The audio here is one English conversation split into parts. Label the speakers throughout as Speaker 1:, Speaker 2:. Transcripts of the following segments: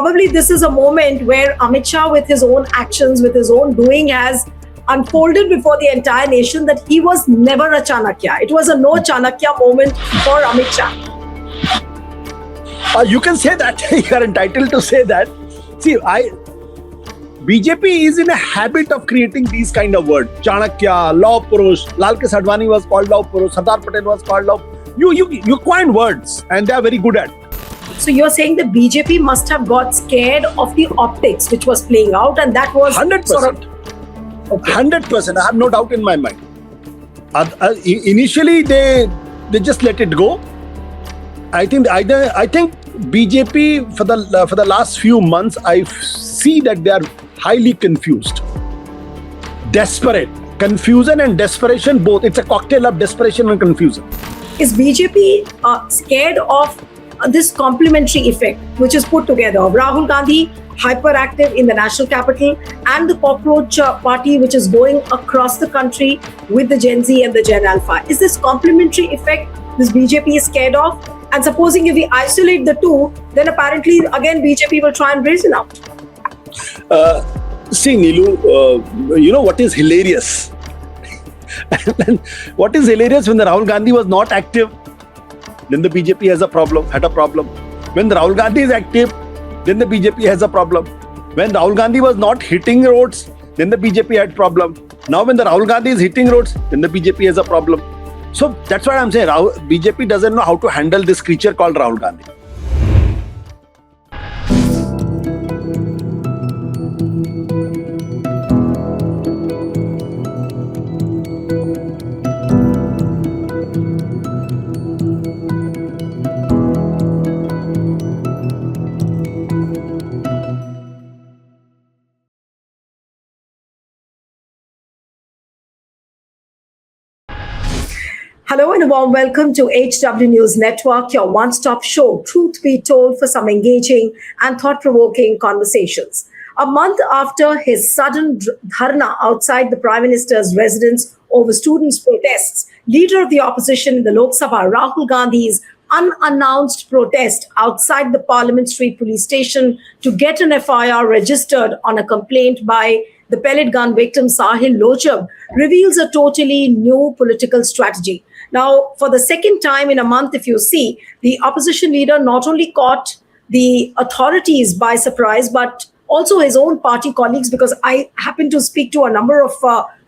Speaker 1: probably this is a moment where Amit Shah, with his own actions, with his own doing, has unfolded before the entire nation that he was never a Chanakya. It was a no Chanakya moment for Amit Shah.
Speaker 2: You can say that. You are entitled to say that. See, BJP is in a habit of creating these kind of words. Chanakya, Law Purush, Lal Krishna Advani was called Law Purush, Sardar Patel was called Law. You coin words, and they are very good at it.
Speaker 1: So you're saying the BJP must have got scared of the optics which was playing out, and that was
Speaker 2: 100%.
Speaker 1: Sort of, okay.
Speaker 2: 100%. I have no doubt in my mind. Initially, they just let it go. I think BJP for the last few months, I see that they are highly confused, desperate. Confusion and desperation, both. It's a cocktail of desperation and confusion.
Speaker 1: Is BJP scared of this complementary effect which is put together of Rahul Gandhi, hyperactive in the national capital, and the cockroach party which is going across the country with the Gen Z and the Gen Alpha? Is this complementary effect this BJP is scared of? And supposing if we isolate the two, then apparently again BJP will try and brazen out.
Speaker 2: See, Neelu, you know what is hilarious? What is hilarious, when the Rahul Gandhi was not active, then the BJP had a problem. When the Rahul Gandhi is active, then the BJP has a problem. When Rahul Gandhi was not hitting roads, then the BJP had problem. Now when the Rahul Gandhi is hitting roads, then the BJP has a problem. So that's what I'm saying. BJP doesn't know how to handle this creature called Rahul Gandhi.
Speaker 1: Hello and a warm welcome to HW News Network, your one-stop show, truth be told, for some engaging and thought-provoking conversations. A month after his sudden dharna outside the Prime Minister's residence over students' protests, leader of the opposition in the Lok Sabha, Rahul Gandhi's unannounced protest outside the Parliament Street police station to get an FIR registered on a complaint by the pellet gun victim Sahil Lochab reveals a totally new political strategy. Now, for the second time in a month, if you see, the opposition leader not only caught the authorities by surprise, but also his own party colleagues, because I happened to speak to a number of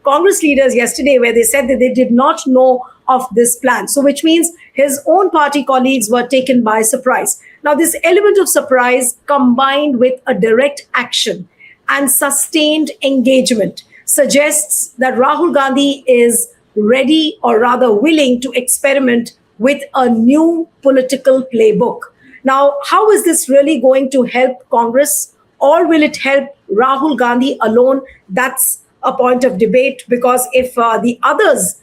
Speaker 1: Congress leaders yesterday where they said that they did not know of this plan. So which means his own party colleagues were taken by surprise. Now, this element of surprise combined with a direct action and sustained engagement suggests that Rahul Gandhi is ready, or rather willing, to experiment with a new political playbook. Now, how is this really going to help Congress, or will it help Rahul Gandhi alone? That's a point of debate, because if the others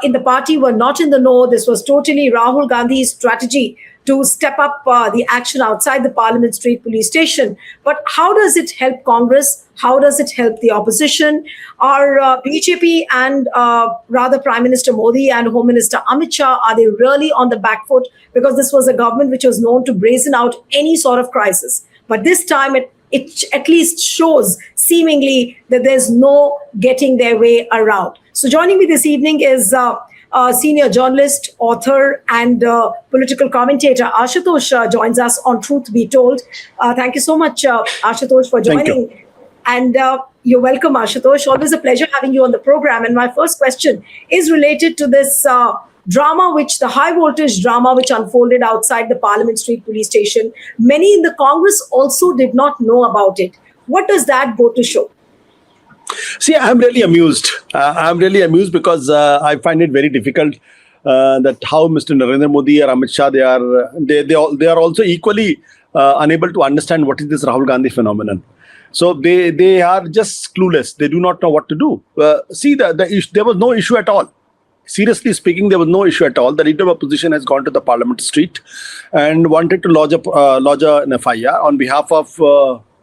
Speaker 1: in the party were not in the know, this was totally Rahul Gandhi's strategy to step up the action outside the Parliament Street police station. But how does it help Congress? How does it help the opposition? Are BJP and rather Prime Minister Modi and Home Minister Amit Shah, are they really on the back foot? Because this was a government which was known to brazen out any sort of crisis. But this time it at least shows seemingly that there's no getting their way around. So joining me this evening is senior journalist, author, and political commentator Ashutosh joins us on Truth Be Told. Thank you so much, Ashutosh, for joining. And you're welcome, Ashutosh. Always a pleasure having you on the program. And my first question is related to this drama, the high voltage drama which unfolded outside the Parliament Street police station. Many in the Congress also did not know about it. What does that go to show?
Speaker 2: See, I'm really amused. Because I find it very difficult that how Mr. Narendra Modi or Amit Shah, they are also equally unable to understand what is this Rahul Gandhi phenomenon. So they are just clueless. They do not know what to do. See, there was no issue at all. Seriously speaking, there was no issue at all. The leader of opposition has gone to the Parliament Street and wanted to lodge an FIR on behalf of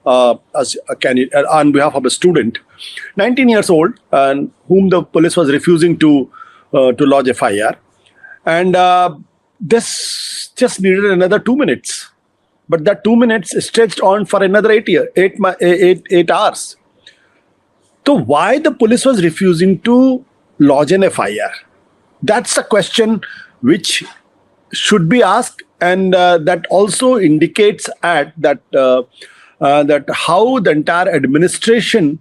Speaker 2: on behalf of a student, 19 years old, and whom the police was refusing to lodge FIR. And this just needed another 2 minutes. but that 2 minutes stretched on for another 8 hours. So why the police was refusing to lodge an FIR? That's a question which should be asked, and that also indicates that how the entire administration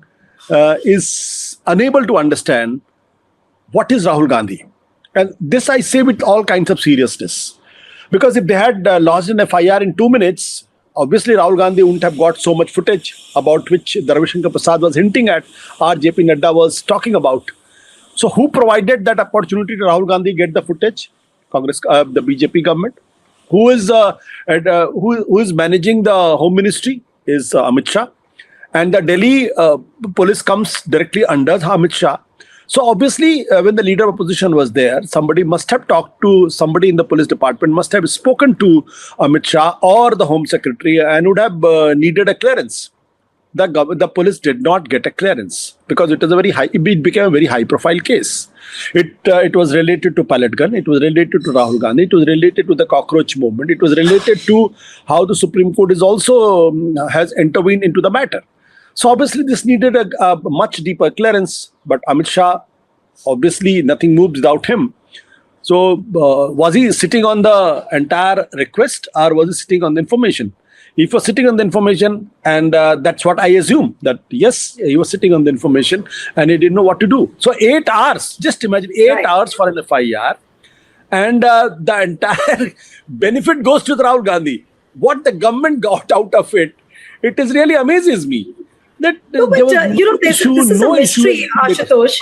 Speaker 2: is unable to understand what is Rahul Gandhi. And this I say with all kinds of seriousness. Because if they had lodged an FIR in 2 minutes, obviously Rahul Gandhi wouldn't have got so much footage about which Ravi Shankar Prasad was hinting at, or JP Nadda was talking about. So who provided that opportunity to Rahul Gandhi get the footage? Congress, the BJP government. Who is managing the Home Ministry is Amit Shah. And the Delhi police comes directly under Amit Shah. So obviously, when the leader of opposition was there, somebody must have talked to somebody in the police department, must have spoken to Amit Shah or the Home Secretary, and would have needed a clearance. The police did not get a clearance because it became a very high-profile case. It was related to pellet gun. It was related to Rahul Gandhi. It was related to the cockroach movement. It was related to how the Supreme Court is also has intervened into the matter. So obviously this needed a much deeper clearance, but Amit Shah, obviously nothing moves without him. So was he sitting on the entire request, or was he sitting on the information? If he was sitting on the information, and that's what I assume, that yes, he was sitting on the information and he didn't know what to do. So 8 hours, just imagine 8 hours for an FIR, and the entire benefit goes to the Rahul Gandhi. What the government got out of it, it is really amazes me. That
Speaker 1: no, but this is a mystery, Ashutosh.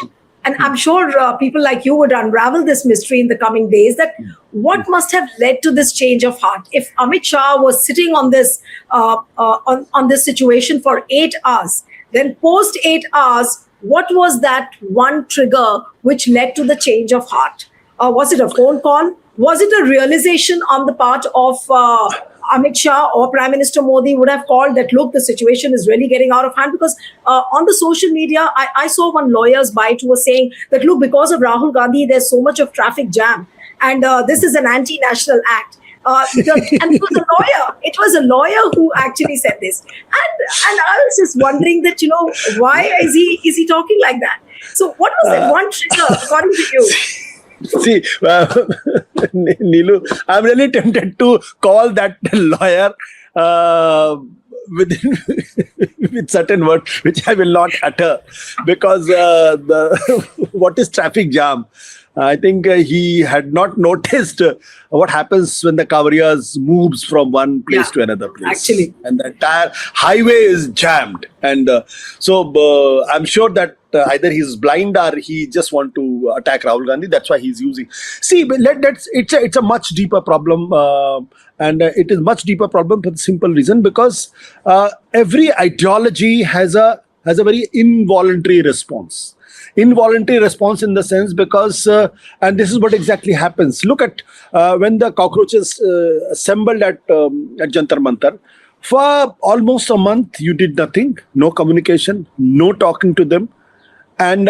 Speaker 1: And I'm sure people like you would unravel this mystery in the coming days, that what must have led to this change of heart. If Amit Shah was sitting on this on this situation for 8 hours, then post 8 hours, what was that one trigger which led to the change of heart? Was it a phone call? Was it a realization on the part of Amit Shah or Prime Minister Modi would have called that, look, the situation is really getting out of hand? Because on the social media, I saw one lawyer's bite who was saying that, look, because of Rahul Gandhi, there's so much of traffic jam. And this is an anti-national act. And it was a lawyer who actually said this. And I was just wondering that, why is he talking like that? So what was that one trigger, according to you?
Speaker 2: See, Neelu, I'm really tempted to call that lawyer with certain words which I will not utter, because what is traffic jam? I think he had not noticed what happens when the Kavarias moves from one place to another place. Actually. And the entire highway is jammed. And so I'm sure that either he's blind or he just want to attack Rahul Gandhi. That's why he's using. See, it's a much deeper problem. And it is much deeper problem for the simple reason, because every ideology has a very involuntary response. Involuntary response in the sense because, and this is what exactly happens. Look at when the cockroaches assembled at Jantar Mantar. For almost a month, you did nothing, no communication, no talking to them. And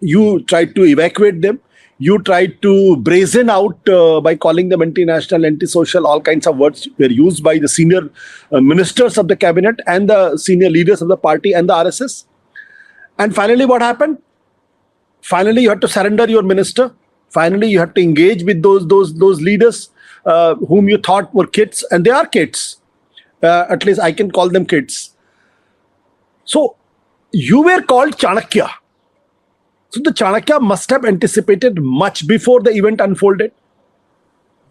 Speaker 2: you tried to evacuate them. You tried to brazen out by calling them anti-national, anti-social, all kinds of words were used by the senior ministers of the cabinet and the senior leaders of the party and the RSS. And finally, what happened? Finally, you had to surrender your minister. Finally, you had to engage with those leaders whom you thought were kids, and they are kids. At least I can call them kids. So you were called Chanakya. So the Chanakya must have anticipated much before the event unfolded.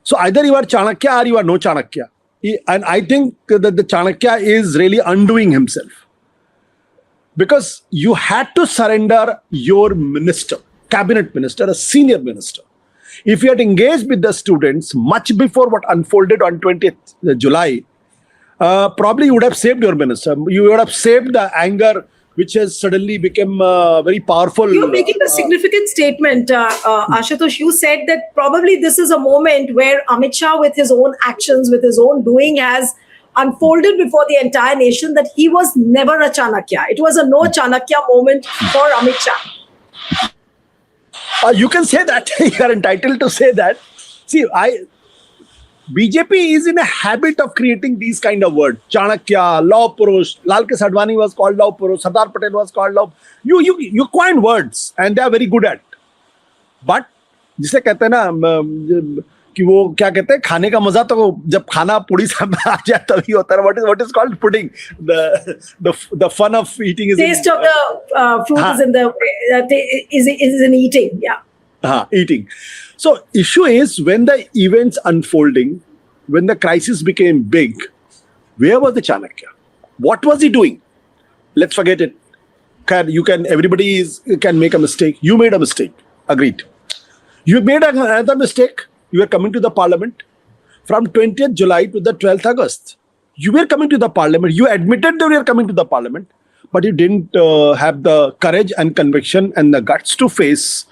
Speaker 2: So either you are Chanakya or you are no Chanakya. And I think that the Chanakya is really undoing himself. Because you had to surrender your minister, cabinet minister, a senior minister. If you had engaged with the students much before what unfolded on 20th July, probably you would have saved your minister. You would have saved the anger which has suddenly become very powerful.
Speaker 1: You're making a significant statement, Ashutosh. You said that probably this is a moment where Amit Shah, with his own actions, with his own doing, has unfolded before the entire nation that he was never a Chanakya. It was a no Chanakya moment for Amit Shah.
Speaker 2: You can say that. You are entitled to say that. See, BJP is in a habit of creating these kind of words. Chanakya, Law Purush, Lal Krishna Advani was called Law Purush, Sardar Patel was called Law. You coin words and they are very good at. But जिसे कहते हैं ना कि वो क्या कहते हैं खाने का मजा तो जब खाना पूरी सामने आ जाए तभी होता है. What is called pudding? The fun of eating is
Speaker 1: taste of the fruit is in the is in eating. Yeah.
Speaker 2: Eating. So issue is when the events unfolding, when the crisis became big, where was the Chanakya? What was he doing? Let's forget it. Everybody can make a mistake. You made a mistake. Agreed. You made another mistake. You were coming to the parliament from 20th July to the 12th August. You were coming to the parliament. You admitted that you were coming to the parliament, but you didn't have the courage and conviction and the guts to face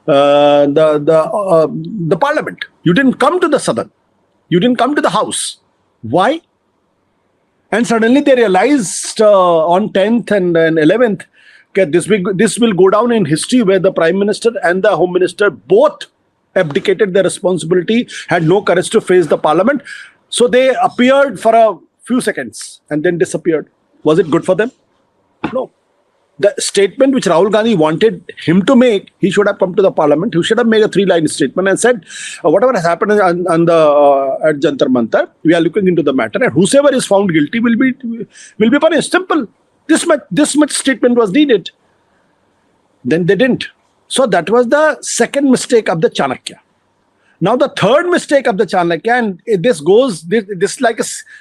Speaker 2: the parliament. You didn't come to the southern. You didn't come to the house. Why? And suddenly they realized on 10th and 11th that this will go down in history where the Prime Minister and the Home Minister both abdicated their responsibility, had no courage to face the parliament. So they appeared for a few seconds and then disappeared. Was it good for them? No. The statement which Rahul Gandhi wanted him to make, he should have come to the parliament. He should have made a 3-line statement and said, whatever has happened on the at Jantar Mantar, we are looking into the matter, and whosoever is found guilty will be punished. Simple. This much statement was needed. Then they didn't. So that was the second mistake of the Chanakya. Now the third mistake of the Chanakya, and this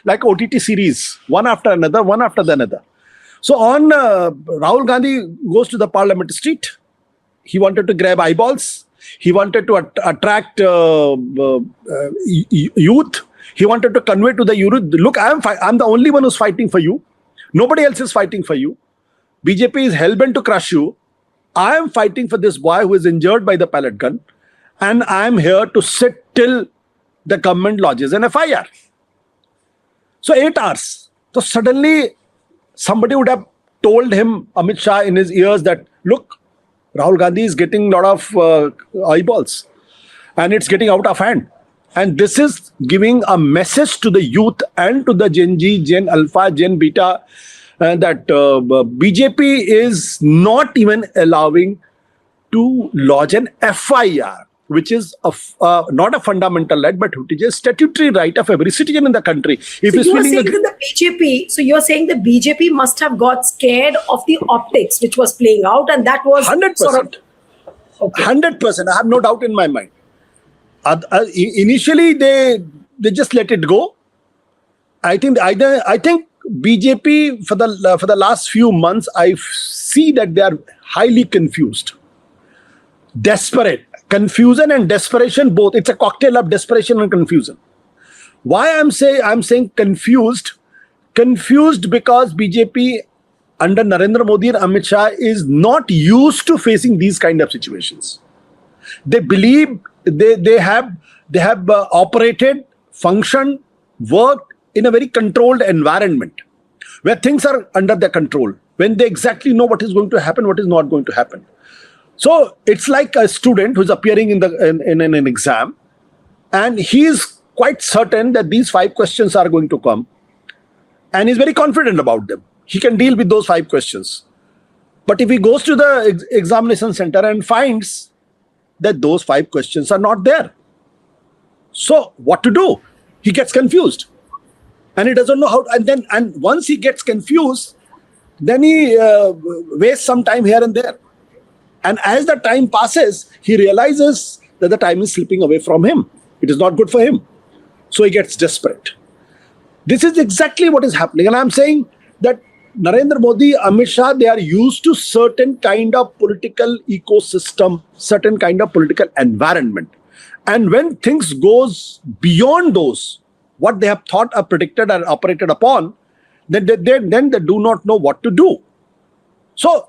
Speaker 2: like OTT series, one after another, one after the another. So on Rahul Gandhi goes to the Parliament street. He wanted to grab eyeballs. He wanted to attract youth. He wanted to convey to the youth, look, I'm the only one who's fighting for you. Nobody else is fighting for you. BJP is hell-bent to crush you. I am fighting for this boy who is injured by the pellet gun. And I am here to sit till the government lodges an FIR. So 8 hours. So suddenly somebody would have told him, Amit Shah, in his ears that, look, Rahul Gandhi is getting a lot of eyeballs and it's getting out of hand. And this is giving a message to the youth and to the Gen Z, Gen Alpha, Gen Beta, that BJP is not even allowing to lodge an FIR, which is not a fundamental right, but it is a statutory right of every citizen in the country. If
Speaker 1: so you're saying the BJP must have got scared of the optics which was playing out, and that was
Speaker 2: 100%.
Speaker 1: Sort of, okay.
Speaker 2: 100%. I have no doubt in my mind. Initially, they just let it go. I think BJP for the last few months, I see that they are highly confused, desperate. Confusion and desperation both. It's a cocktail of desperation and confusion. Why I'm saying confused? Confused because BJP under Narendra Modi and Amit Shah is not used to facing these kind of situations. They believe they have operated, functioned, worked in a very controlled environment where things are under their control, when they exactly know what is going to happen, what is not going to happen. So it's like a student who's appearing in an exam, and he is quite certain that these 5 questions are going to come, and he's very confident about them. He can deal with those 5 questions. But if he goes to the examination center and finds that those 5 questions are not there, so what to do? He gets confused, and he doesn't know how. And once he gets confused, then he wastes some time here and there. And as the time passes, he realizes that the time is slipping away from him. It is not good for him. So he gets desperate. This is exactly what is happening. And I'm saying that Narendra Modi, Amit Shah, they are used to certain kind of political ecosystem, certain kind of political environment. And when things goes beyond those, what they have thought or predicted or operated upon, then they do not know what to do. So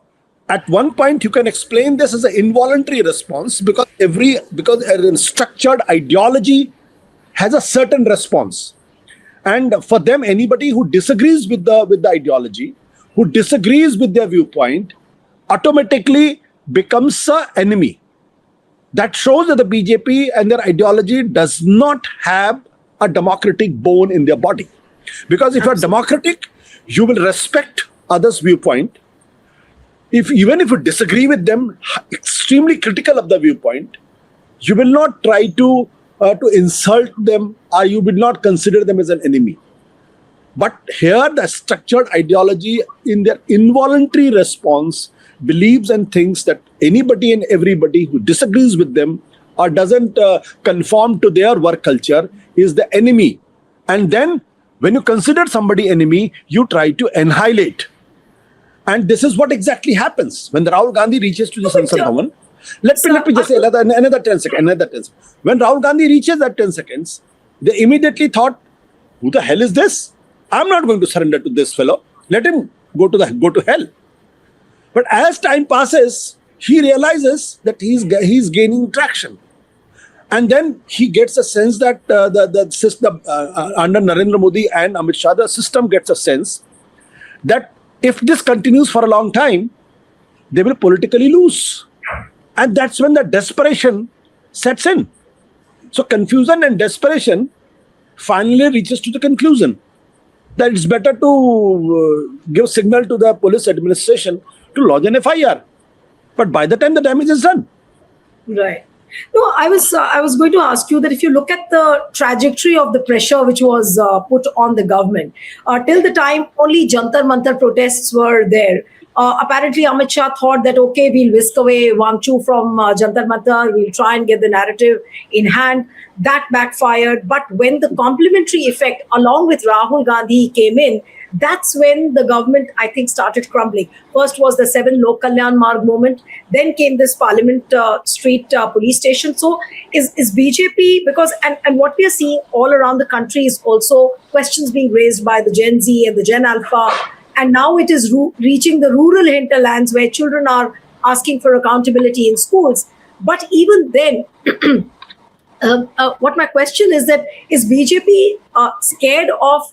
Speaker 2: at one point, you can explain this as an involuntary response because a structured ideology has a certain response. And for them, anybody who disagrees with the ideology, who disagrees with their viewpoint, automatically becomes an enemy. That shows that the BJP and their ideology does not have a democratic bone in their body. Because if you're democratic, you will respect others' viewpoint. Even if you disagree with them, extremely critical of the viewpoint, you will not try to insult them, or you will not consider them as an enemy. But here, the structured ideology in their involuntary response believes and thinks that anybody and everybody who disagrees with them or doesn't conform to their work culture is the enemy. And then when you consider somebody enemy, you try to annihilate. And this is what exactly happens when the Rahul Gandhi reaches to the Sansad Bhavan. Let me just say another 10 seconds. When Rahul Gandhi reaches that 10 seconds, they immediately thought, who the hell is this? I'm not going to surrender to this fellow. Let him go to hell. But as time passes, he realizes that he's gaining traction. And then he gets a sense that the system under Narendra Modi and Amit Shah, the system gets a sense that if this continues for a long time, they will politically lose. And that's when the desperation sets in. So confusion and desperation finally reaches to the conclusion that it's better to give signal to the police administration to lodge an FIR. But by the time the damage is done.
Speaker 1: Right. No, I was going to ask you that if you look at the trajectory of the pressure which was put on the government, till the time only Jantar Mantar protests were there. Apparently, Amit Shah thought that, okay, we'll whisk away Wangchu from Jantar Mantar, we'll try and get the narrative in hand. That backfired. But when the complementary effect, along with Rahul Gandhi, came in, that's when the government, I think, started crumbling. First was the 7 Lok Kalyan Marg movement. Then came this Parliament Street police station. So is BJP, because, and what we are seeing all around the country is also questions being raised by the Gen Z and the Gen Alpha. And now it is reaching the rural hinterlands where children are asking for accountability in schools. But even then, what my question is that, is BJP scared of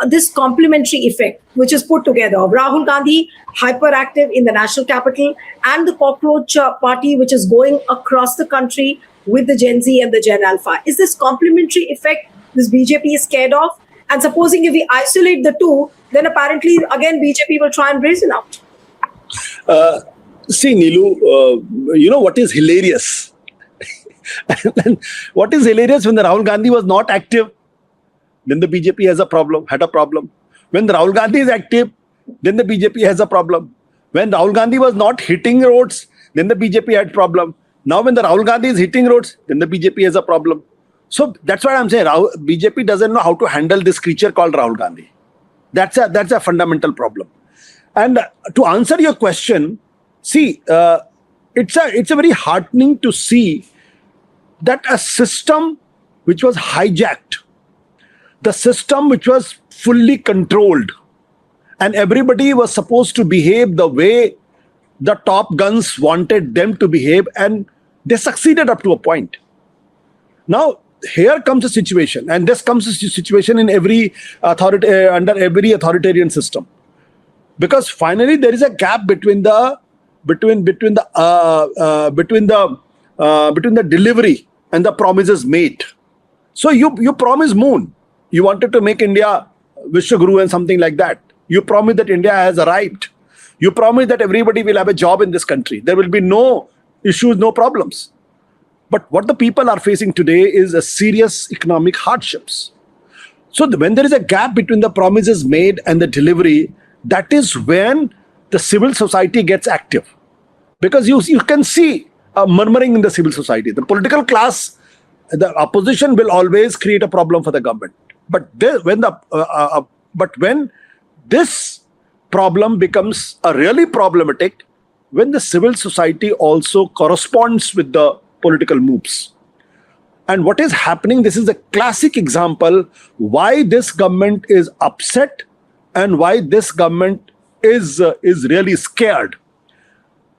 Speaker 1: this complementary effect, which is put together of Rahul Gandhi, hyperactive in the national capital, and the cockroach party, which is going across the country with the Gen Z and the Gen Alpha? Is this complementary effect this BJP is scared of? And supposing if we isolate the two, then apparently again BJP will try and brazen out.
Speaker 2: See, Neelu, you know what is hilarious? What is hilarious, when the Rahul Gandhi was not active, then the BJP had a problem. When the Rahul Gandhi is active, then the BJP has a problem. When Rahul Gandhi was not hitting roads, then the BJP had problem. Now when the Rahul Gandhi is hitting roads, then the BJP has a problem. So that's what I'm saying. BJP doesn't know how to handle this creature called Rahul Gandhi. That's a fundamental problem. And to answer your question, see, it's a very heartening to see that a system which was hijacked, the system which was fully controlled, and everybody was supposed to behave the way the top guns wanted them to behave, and they succeeded up to a point. Now, here comes a situation, and this comes a situation in every under every authoritarian system, because finally there is a gap between the delivery and the promises made. So you promise moon, you wanted to make India Vishwaguru and something like that. You promise that India has arrived. You promise that everybody will have a job in this country. There will be no issues, no problems. But what the people are facing today is a serious economic hardships. So when there is a gap between the promises made and the delivery, that is when the civil society gets active. Because you can see a murmuring in the civil society. The political class, the opposition will always create a problem for the government. But when this problem becomes a really problematic, when the civil society also corresponds with the political moves. And what is happening, this is a classic example why this government is upset and why this government is really scared.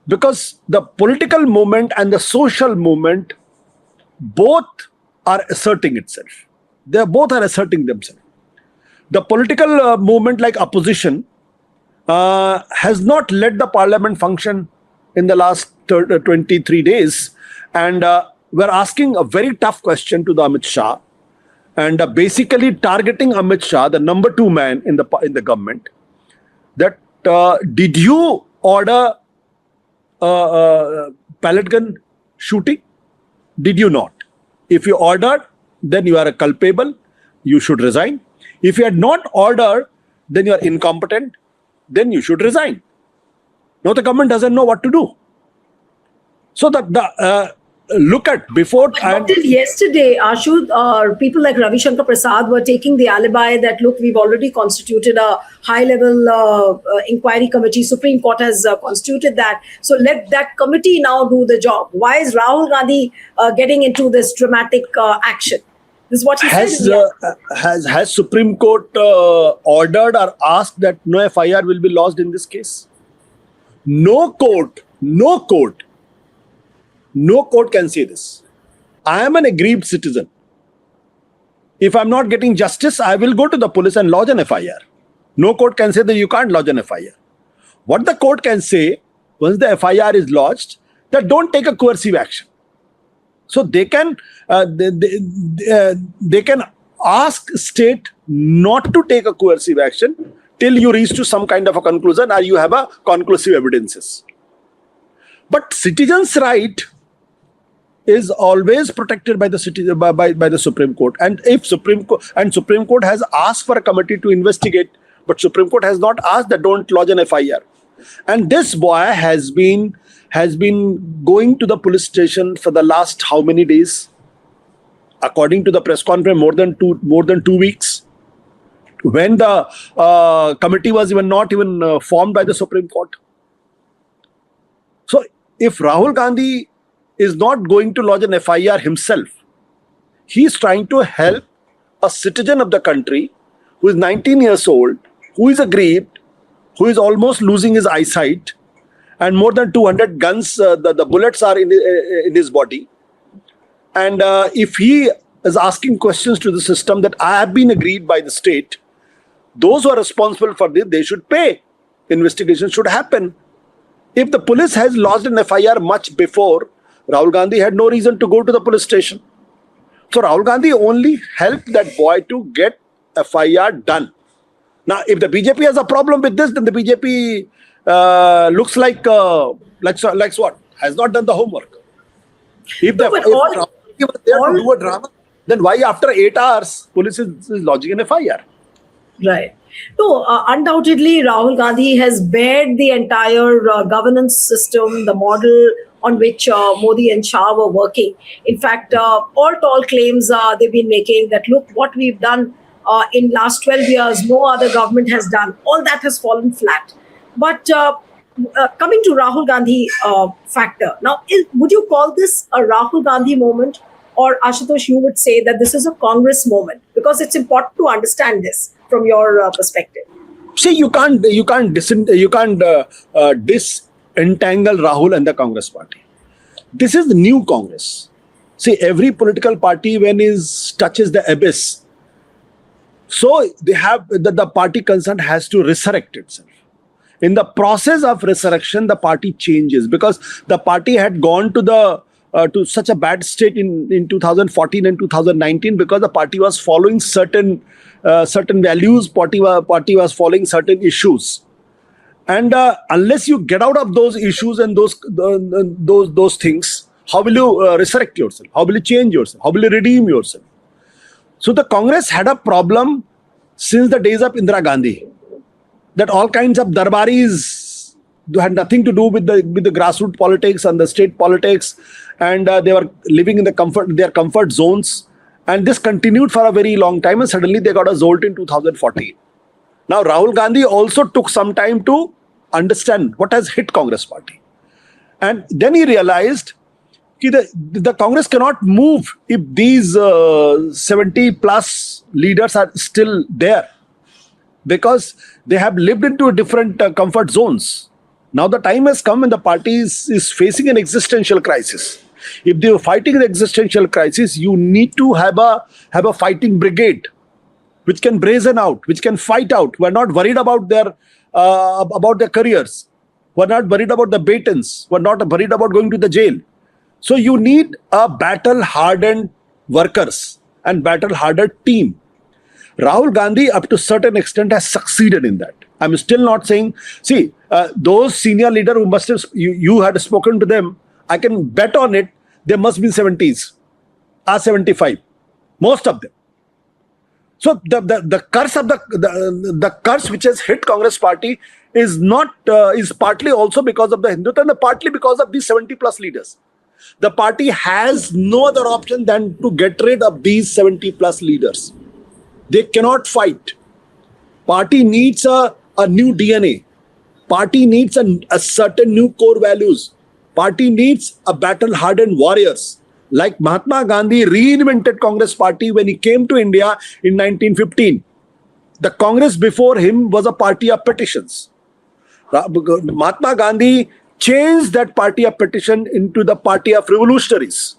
Speaker 2: Because the political movement and the social movement both are asserting itself. They both are asserting themselves. The political movement like opposition has not led the parliament function in the last 23 days. And we're asking a very tough question to the Amit Shah and basically targeting Amit Shah, the number 2 man in the government. That did you order pellet gun shooting? Did you not? If you ordered, then you are a culpable. You should resign. If you had not ordered, then you are incompetent. Then you should resign. Now the government doesn't know what to do. So the look at before and
Speaker 1: Until yesterday, Ashu, people like Ravi Shankar Prasad were taking the alibi that, look, we've already constituted a high-level inquiry committee. Supreme Court has constituted that. So let that committee now do the job. Why is Rahul Gandhi getting into this dramatic action? This is what he said.
Speaker 2: has Supreme Court ordered or asked that no FIR will be lodged in this case? No court can say this. I am an aggrieved citizen. If I'm not getting justice, I will go to the police and lodge an FIR. No court can say that you can't lodge an FIR. What the court can say, once the FIR is lodged, that don't take a coercive action. So they can they can ask state not to take a coercive action till you reach to some kind of a conclusion or you have a conclusive evidences. But citizens' right is always protected by the by the Supreme Court. And if Supreme Court has asked for a committee to investigate, but Supreme Court has not asked that don't lodge an FIR. And this boy has been going to the police station for the last how many days? According to the press conference, more than 2 weeks. When the committee was not even formed by the Supreme Court. So if Rahul Gandhi is not going to lodge an FIR himself, he is trying to help a citizen of the country who is 19 years old, who is aggrieved, who is almost losing his eyesight, and more than 200 guns, the bullets are in his body. And if he is asking questions to the system that I have been aggrieved by the state, those who are responsible for this, they should pay. Investigation should happen. If the police has lodged an FIR much before, Rahul Gandhi had no reason to go to the police station. So Rahul Gandhi only helped that boy to get FIR done. Now, if the BJP has a problem with this, then the BJP looks like what? Has not done the homework. If Rahul Gandhi was there to do a drama, then why after 8 hours, police is lodging an FIR?
Speaker 1: Right. No, undoubtedly, Rahul Gandhi has bared the entire governance system, the model on which Modi and Shah were working. In fact, all tall claims they've been making that, look, what we've done in last 12 years, no other government has done. All that has fallen flat. But coming to Rahul Gandhi factor, now, would you call this a Rahul Gandhi moment? Or Ashutosh, you would say that this is a Congress moment? Because it's important to understand this from your perspective.
Speaker 2: See, you can't disentangle Rahul and the Congress party. This is the new Congress. See, every political party when it touches the abyss, so they have the party concerned has to resurrect itself. In the process of resurrection, the party changes because the party had gone to such a bad state in 2014 and 2019 because the party was following certain values, party was following certain issues, and unless you get out of those issues and those things, how will you resurrect yourself? How will you change yourself? How will you redeem yourself? So the Congress had a problem since the days of Indira Gandhi, that all kinds of darbaris had nothing to do with the grassroots politics and the state politics, and they were living in their comfort zones, and this continued for a very long time, and suddenly they got a jolt in 2014. Now Rahul Gandhi also took some time to understand what has hit Congress party, and then he realized that the Congress cannot move if these 70 plus leaders are still there, because they have lived into different comfort zones. Now the time has come when the party is facing an existential crisis. If they are fighting the existential crisis, you need to have a fighting brigade which can brazen out, which can fight out. We're not worried about their careers. We're not worried about the batons. We're not worried about going to the jail. So you need a battle-hardened workers. and battle-hardened team. Rahul Gandhi, up to a certain extent, has succeeded in that. I'm still not saying, see, those senior leaders who must have, you had spoken to them, I can bet on it, they must be in 70s, or 75, most of them. So the curse of the curse which has hit Congress party is not is partly also because of the Hindutva and partly because of these 70 plus leaders. The party has no other option than to get rid of these 70 plus leaders. They cannot fight. Party needs a new DNA. Party needs a certain new core values. Party needs a battle-hardened warriors. Like Mahatma Gandhi reinvented Congress party when he came to India in 1915. The Congress before him was a party of petitions. Mahatma Gandhi changed that party of petition into the party of revolutionaries.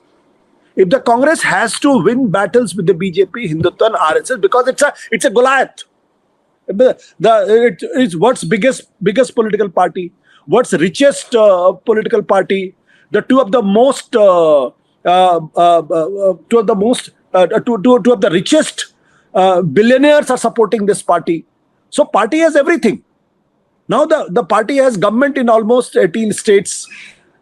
Speaker 2: If the Congress has to win battles with the BJP, Hindutva and RSS, because it's a Goliath. It's what's biggest political party, what's richest political party, the two of the richest billionaires are supporting this party. So party has everything. Now the party has government in almost 18 states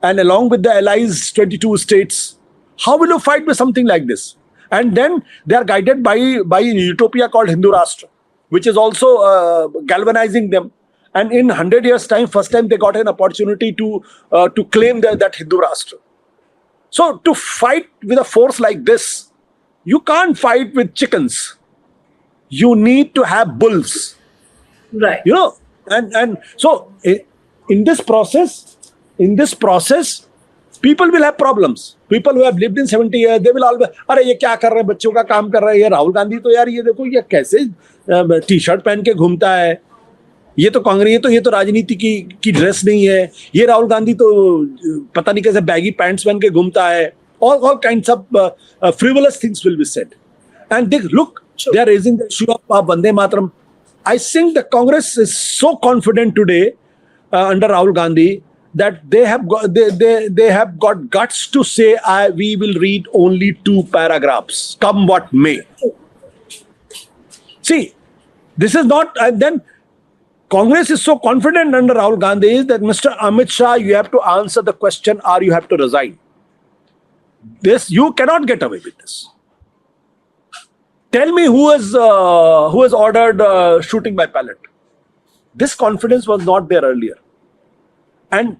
Speaker 2: and along with the allies 22 states. How will you fight with something like this? And then they are guided by a utopia called Hindu Rashtra, which is also galvanizing them. And in 100 years' time, first time they got an opportunity to claim that Hindu Rashtra. So to fight with a force like this, you can't fight with chickens. You need to have bulls.
Speaker 1: Right.
Speaker 2: You know, and so in this process, people will have problems. People who have lived in 70 years, they will always, अरे ये क्या कर रहे हैं, बच्चों का काम कर रहे हैं, ये राहुल गांधी तो यार ये देखो ये कैसे टी शर्ट पहन के घूमता है, ये तो कांग्रेस, ये तो राजनीति की ड्रेस नहीं है, ये राहुल गांधी तो पता नहीं कैसे बैगी पैंट्स पहन के घूमता है. All kinds of frivolous things will be said. And they are raising the issue of Vande Mataram. I think the Congress is so confident today under Rahul Gandhi that they have got guts to say we will read only 2 paragraphs, come what may. See, this is not, and then Congress is so confident under Rahul Gandhi that Mr. Amit Shah, you have to answer the question or you have to resign. This, you cannot get away with this. Tell me who has ordered shooting by pellet. This confidence was not there earlier. And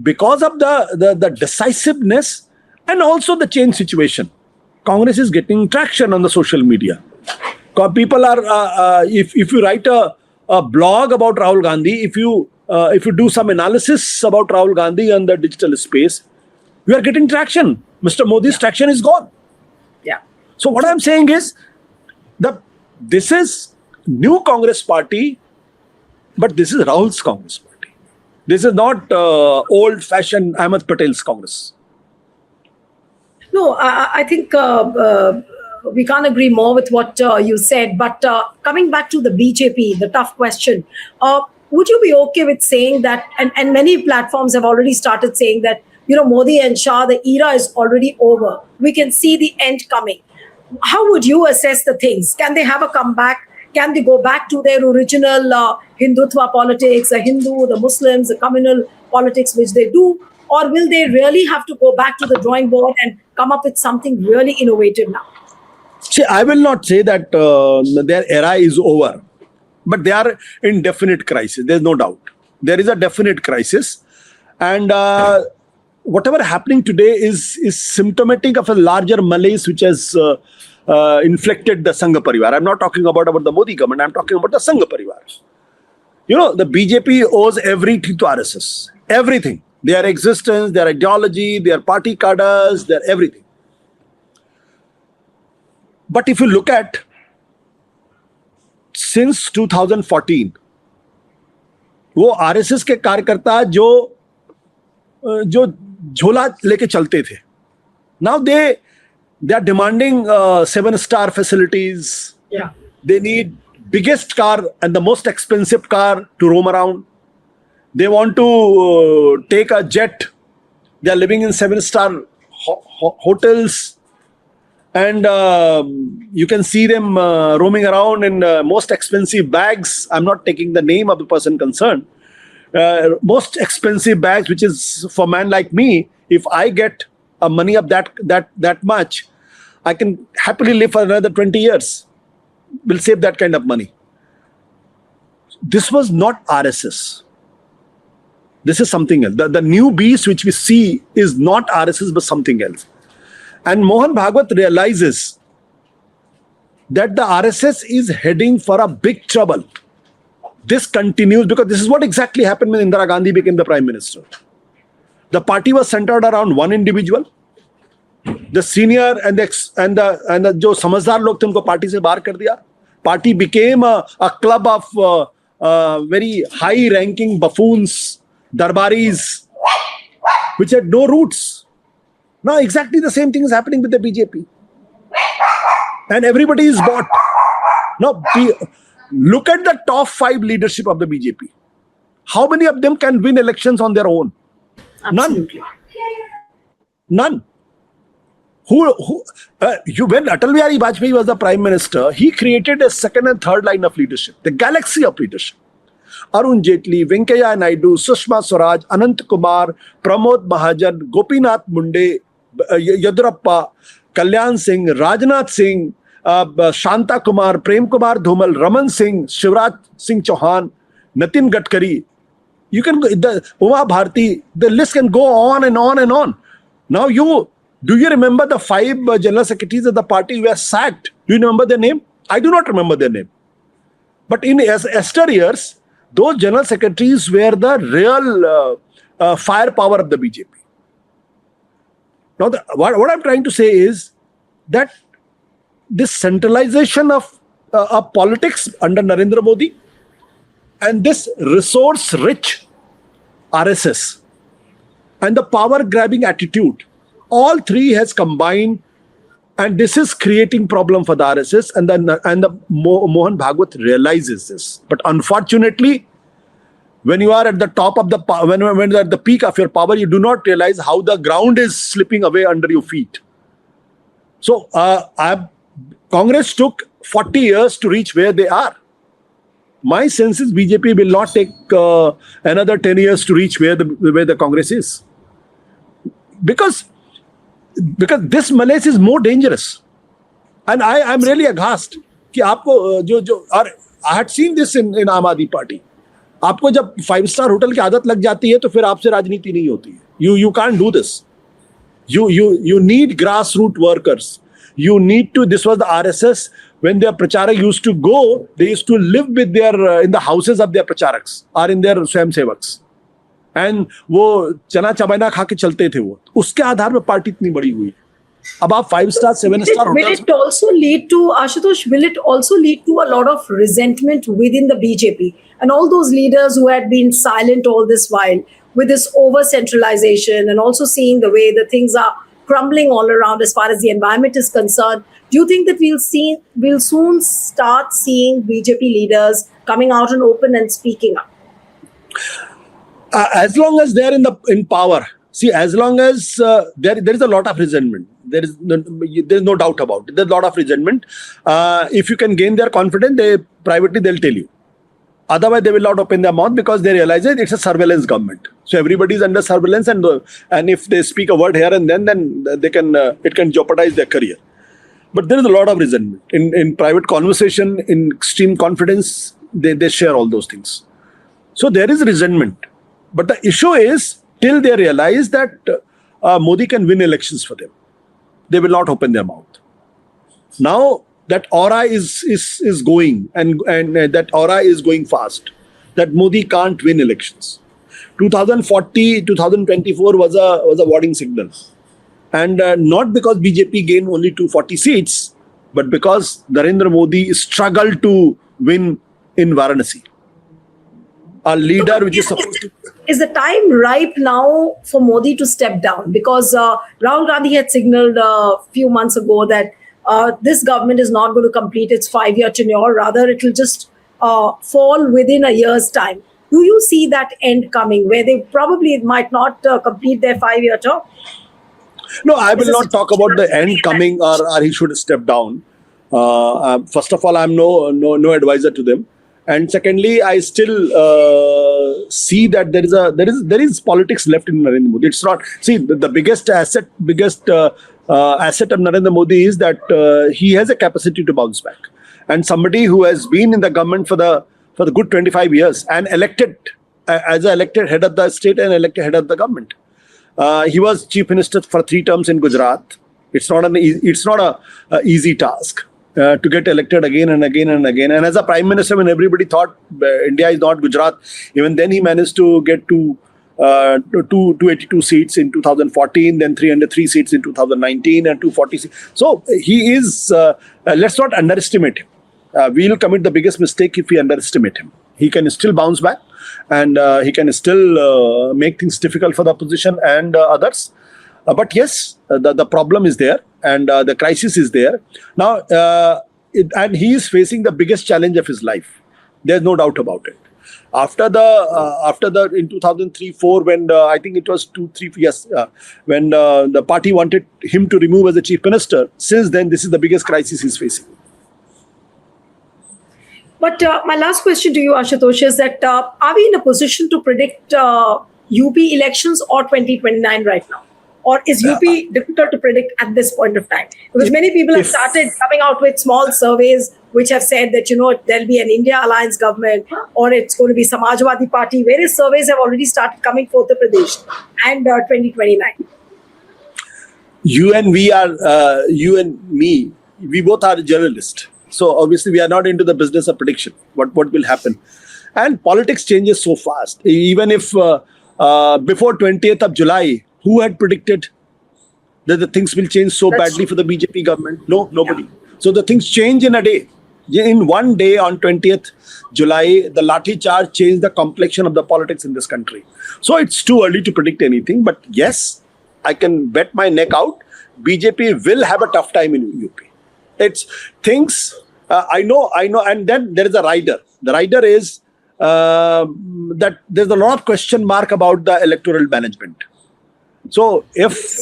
Speaker 2: because of the decisiveness and also the change situation, Congress is getting traction on the social media. People are, if you write a blog about Rahul Gandhi, if you do some analysis about Rahul Gandhi on the digital space, you are getting traction. Mr. Modi's traction is gone.
Speaker 1: Yeah.
Speaker 2: So what I'm saying is this is new Congress party, but this is Rahul's Congress party. This is not old-fashioned Ahmed Patel's Congress.
Speaker 1: No, I think we can't agree more with what you said. But coming back to the BJP, the tough question, would you be okay with saying that, and many platforms have already started saying that, Modi and Shah, the era is already over. We can see the end coming. How would you assess the things? Can they have a comeback? Can they go back to their original Hindutva politics, the Hindu, the Muslims, the communal politics which they do? Or will they really have to go back to the drawing board and come up with something really innovative now?
Speaker 2: See, I will not say that their era is over, but they are in definite crisis. There's no doubt. There is a definite crisis. And whatever happening today is symptomatic of a larger malaise which has inflicted the Sangha Parivar. I'm not talking about the Modi government. I'm talking about the Sangha Parivar. The BJP owes everything to RSS. Everything. Their existence, their ideology, their party cadres, their everything. But if you look at since 2014, वो RSS के कार्यकर्ता जो झोला लेके चलते थे, now they are demanding 7-star facilities.
Speaker 1: Yeah.
Speaker 2: They need biggest car and the most expensive car to roam around. They want to take a jet. They are living in 7-star hotels. And you can see them roaming around in most expensive bags. I'm not taking the name of the person concerned. Most expensive bags, which is for man like me. If I get a money of that much, I can happily live for another 20 years. We'll save that kind of money. This was not RSS. This is something else. The new beast which we see is not RSS but something else. And Mohan Bhagwat realizes that the RSS is heading for a big trouble. This continues because this is what exactly happened when Indira Gandhi became the Prime Minister. The party was centered around one individual. The senior and the जो समझदार लोग थे उनको party से बाहर कर दिया. Party became a club of very high-ranking buffoons, darbaris, which had no roots. Now exactly the same thing is happening with the BJP. And everybody is bought. Now look at the top 5 leadership of the BJP. How many of them can win elections on their own?
Speaker 1: Absolutely.
Speaker 2: None. When Atal Bihari Vajpayee was the Prime Minister, he created a second and third line of leadership, the galaxy of leadership. Arun Jaitley, Venkaiah Naidu, Sushma Swaraj, Anant Kumar, Pramod Mahajan, Gopinath Munde, Yadurappa, Kalyan Singh, Rajnath Singh, Shanta Kumar, Prem Kumar Dhumal, Raman Singh, Shivraj Singh Chauhan, Nitin Gadkari. You can go, Uma Bharti, the list can go on and on and on. Now do you remember the 5 general secretaries of the party who were sacked? Do you remember their name? I do not remember their name. But in Esther years, those general secretaries were the real firepower of the BJP. Now, what I'm trying to say is that this centralization of politics under Narendra Modi and this resource-rich RSS and the power-grabbing attitude, all three has combined, and this is creating problem for the RSS, and the Mohan Bhagwat realizes this. But unfortunately, when you are at the top of when you're at the peak of your power, you do not realize how the ground is slipping away under your feet. So Congress took 40 years to reach where they are. My sense is BJP will not take another 10 years to reach where the Congress is. Because this malaise is more dangerous. And I'm really aghast कि आपको I had seen this in Aam Aadmi Party. आपको जब 5-star hotel की आदत लग जाती है तो फिर आपसे राजनीति नहीं होती है. You can't do this. You need grassroots workers. You need to. This was the RSS. When their pracharak used to go, they used to live with in the houses of their pracharaks or in their swayamsevaks. And वो चना चबाना खा के चलते थे वो. उसके आधार पर पार्टी इतनी बड़ी हुई. अब आप 5-star, 7-star
Speaker 1: Will it also lead to, Ashutosh, will it also lead to a lot of resentment within the BJP? And all those leaders who had been silent all this while, with this over-centralization and also seeing the way the things are crumbling all around as far as the environment is concerned, do you think that we'll soon start seeing BJP leaders coming out and open and speaking up?
Speaker 2: As long as they're in power, see, as long as there is a lot of resentment, there's no doubt about it. There's a lot of resentment. If you can gain their confidence, they'll tell you. Otherwise, they will not open their mouth because they realize that it's a surveillance government. So everybody is under surveillance, and if they speak a word here and then they can it can jeopardize their career. But there is a lot of resentment in private conversation, in extreme confidence. They share all those things. So there is resentment. But the issue is, till they realize that Modi can win elections for them, they will not open their mouth. Now that aura is going, and that aura is going fast, that Modi can't win elections. 2040, 2024 was a warning signal. And not because BJP gained only 240 seats, but because Narendra Modi struggled to win in Varanasi. A leader which is supposed to...
Speaker 1: Is the time ripe now for Modi to step down? Because Rahul Gandhi had signaled a few months ago that this government is not going to complete its 5-year tenure. Rather, it will just fall within a year's time. Do you see that end coming where they probably might not complete their 5-year term?
Speaker 2: No, I
Speaker 1: Is
Speaker 2: will
Speaker 1: the
Speaker 2: not talk
Speaker 1: situation
Speaker 2: about the end
Speaker 1: really
Speaker 2: coming or he should step down. First of all, I'm no advisor to them, and secondly, I still see that there is politics left in Narendra Modi. It's not, see, the biggest asset of Narendra Modi is that he has a capacity to bounce back, and somebody who has been in the government for the good 25 years and elected as an elected head of the state and elected head of the government. He was chief minister for 3 terms in Gujarat. It's not a easy task to get elected again and again and again. And as a prime minister, when everybody thought India is not Gujarat, even then he managed to get to 282 seats in 2014, then 303 seats in 2019, and 240 seats. So he is. Let's not underestimate him. We'll commit the biggest mistake if we underestimate him. He can still bounce back, and he can still make things difficult for the opposition and others. But yes, the problem is there, and the crisis is there. Now, and he is facing the biggest challenge of his life. There's no doubt about it. After the in 2003-4, when I think it was 2-3 yes, when the party wanted him to remove as the chief minister. Since then, this is the biggest crisis he's facing.
Speaker 1: But my last question to you, Ashutosh, is that are we in a position to predict UP elections or 2029 right now? Or is UP difficult to predict at this point of time? Because many people have started coming out with small surveys which have said that, there'll be an India alliance government, or it's going to be Samajwadi Party. Various surveys have already started coming for Uttar Pradesh and 2029.
Speaker 2: You and me, we both are journalists. So obviously we are not into the business of prediction. What will happen? And politics changes so fast. Even if before 20th of July, who had predicted that the things will change so badly for the BJP government? No, nobody. Yeah. So the things change in a day. In one day, on 20th July, the Lathi charge changed the complexion of the politics in this country. So it's too early to predict anything. But yes, I can bet my neck out. BJP will have a tough time in UP. It's things, I know. And then there is a rider. The rider is that there's a lot of question mark about the electoral management. So if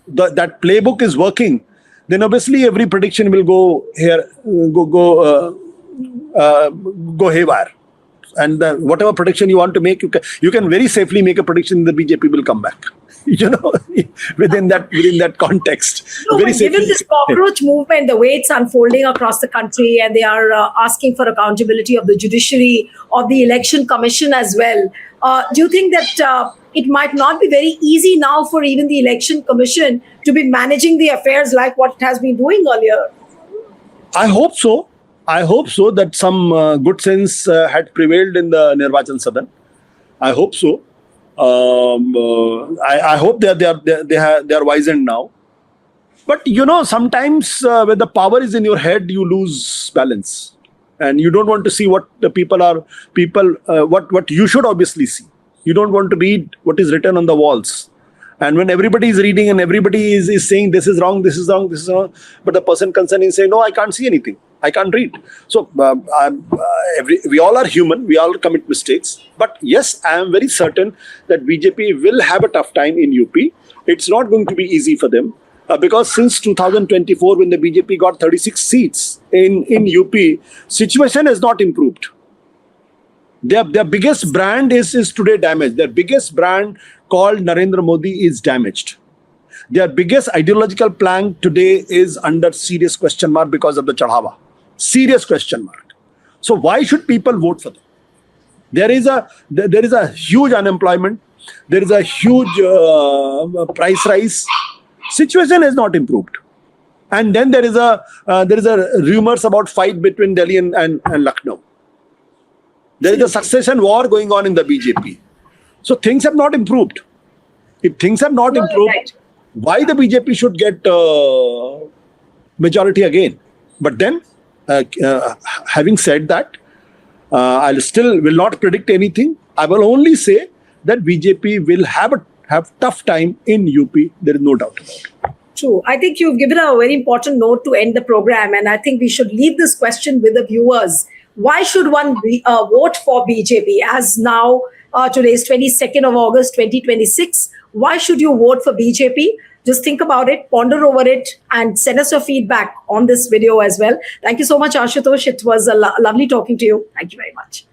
Speaker 2: that playbook is working, then obviously every prediction will go haywire. And whatever prediction you want to make, you can very safely make a prediction that BJP will come back. Within that context.
Speaker 1: No, very given this cockroach movement, the way it's unfolding across the country, and they are asking for accountability of the judiciary, of the election commission as well, do you think that it might not be very easy now for even the election commission to be managing the affairs like what it has been doing earlier?
Speaker 2: I hope so. I hope so that some good sense had prevailed in the Nirvachan Sadan. I hope so. I hope they are wizened now. But sometimes when the power is in your head, you lose balance, and you don't want to see what the what you should obviously see. You don't want to read what is written on the walls. And when everybody is reading and everybody is saying this is wrong, this is wrong, this is wrong, but the person concerned is saying, no, I can't see anything. I can't read. So we all are human. We all commit mistakes. But yes, I am very certain that BJP will have a tough time in UP. It's not going to be easy for them because since 2024, when the BJP got 36 seats in UP, situation has not improved. Their biggest brand is today damaged. Their biggest brand called Narendra Modi is damaged. Their biggest ideological plank today is under serious question mark because of the Chadhawa. Serious question mark. So why should people vote for them? There is a huge unemployment. There is a huge price rise. Situation has not improved. And then there is a rumors about fight between Delhi and Lucknow. There is a succession war going on in the BJP. So things have not improved. If things have not improved, why the BJP should get majority again? But then, having said that, I will not predict anything. I will only say that BJP will have tough time in UP. There is no doubt about it.
Speaker 1: True. I think you've given a very important note to end the program, and I think we should leave this question with the viewers. Why should one vote for BJP? As now today is 22nd of August 2026. Why should you vote for BJP? Just think about it, ponder over it, and send us your feedback on this video as well. Thank you so much, Ashutosh. It was lovely talking to you. Thank you very much.